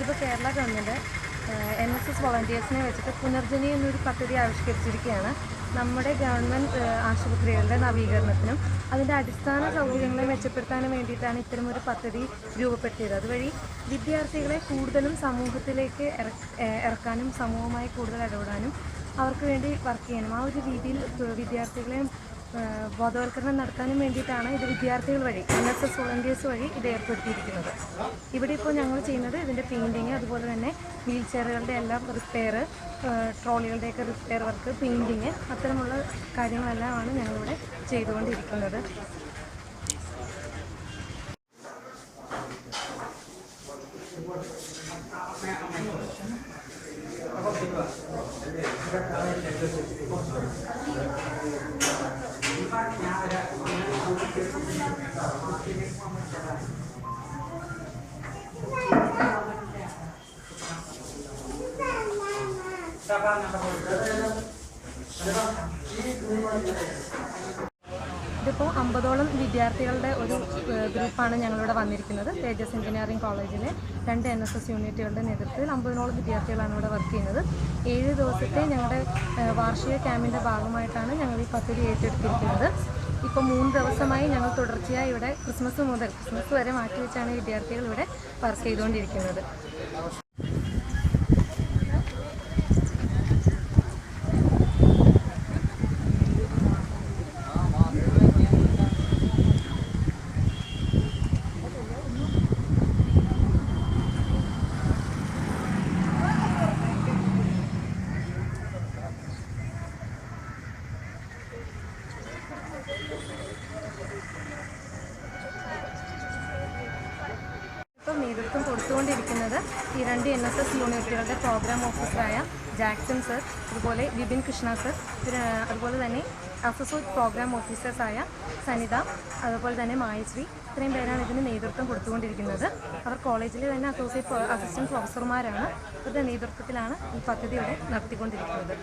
ഇതിപ്പോൾ Kerala government NSS വോളണ്ടിയേഴ്സിനെ വെച്ചിട്ട് പുനർജനി എന്നൊരു പദ്ധതി ആവിഷ്കരിച്ചിരിക്കുകയാണ്. നമ്മുടെ ഗവൺമെൻറ് ആശുപത്രികളുടെ നവീകരണത്തിനും അതിൻ്റെ അടിസ്ഥാന സൗകര്യങ്ങളെ മെച്ചപ്പെടുത്താനും വേണ്ടിയിട്ടാണ് ഇത്തരമൊരു പദ്ധതി രൂപപ്പെടുത്തിയത്. അതുവഴി വിദ്യാർത്ഥികളെ കൂടുതലും സമൂഹത്തിലേക്ക് ഇറക്കാനും സമൂഹവുമായി കൂടുതൽ ഇടപെടാനും അവർക്ക് വേണ്ടി വർക്ക് ചെയ്യാനും ആ ഒരു രീതിയിൽ വിദ്യാർത്ഥികളെ ബോധവൽക്കരണം നടത്താനും വേണ്ടിയിട്ടാണ് ഇത് വിദ്യാർത്ഥികൾ വഴി NSS വോളണ്ടിയേഴ്സ് വഴി ഇത് ഏർപ്പെടുത്തിയിരിക്കുന്നത്. ഇവിടെ ഇപ്പോൾ ഞങ്ങൾ ചെയ്യുന്നത് ഇതിൻ്റെ പെയിൻറ്റിങ്, അതുപോലെ തന്നെ വീൽ ചെയറുകളുടെ എല്ലാം റിപ്പയർ, ട്രോളികളുടെയൊക്കെ റിപ്പയർ വർക്ക്, പെയിൻറ്റിങ്, അത്തരമുള്ള കാര്യങ്ങളെല്ലാമാണ് ഞങ്ങളിവിടെ ചെയ്തുകൊണ്ടിരിക്കുന്നത്. ഇതിപ്പോൾ 50ഓളം വിദ്യാർത്ഥികളുടെ ഒരു ഗ്രൂപ്പാണ് ഞങ്ങളിവിടെ വന്നിരിക്കുന്നത്. തേജസ് എഞ്ചിനീയറിംഗ് കോളേജിലെ 2 NSS യൂണിറ്റുകളുടെ നേതൃത്വത്തിൽ 50ഓളം വിദ്യാർത്ഥികളാണ് ഇവിടെ വർക്ക് ചെയ്യുന്നത്. 7 ദിവസത്തെ ഞങ്ങളുടെ വാർഷിക ക്യാമ്പിൻ്റെ ഭാഗമായിട്ടാണ് ഞങ്ങൾ ഈ പദ്ധതി ഏറ്റെടുത്തിരിക്കുന്നത്. ഇപ്പോൾ 3 ദിവസമായി ഞങ്ങൾ തുടർച്ചയായി ഇവിടെ ക്രിസ്മസ് വരെ മാറ്റിവെച്ചാണ് വിദ്യാർത്ഥികൾ ഇവിടെ വർക്ക് ചെയ്തുകൊണ്ടിരിക്കുന്നത്. നേതൃത്വം കൊടുത്തുകൊണ്ടിരിക്കുന്നത് ഈ 2 NSS യൂണിറ്റുകളുടെ പ്രോഗ്രാം ഓഫീസറായ ജാക്സൺ സർ, അതുപോലെ വിപിൻ കൃഷ്ണ സർ, അതുപോലെ തന്നെ അസോസിയേറ്റ് പ്രോഗ്രാം ഓഫീസേഴ്സായ സനിത, അതുപോലെ തന്നെ മായശ്രീ, ഇത്രയും പേരാണ് ഇതിന് നേതൃത്വം കൊടുത്തുകൊണ്ടിരിക്കുന്നത്. അവർ കോളേജിലെ തന്നെ അസിസ്റ്റൻറ്റ് പ്രൊഫസർമാരാണ്. ഇവരുടെ നേതൃത്വത്തിലാണ് ഈ പദ്ധതി ഇവിടെ നടത്തിക്കൊണ്ടിരിക്കുന്നത്.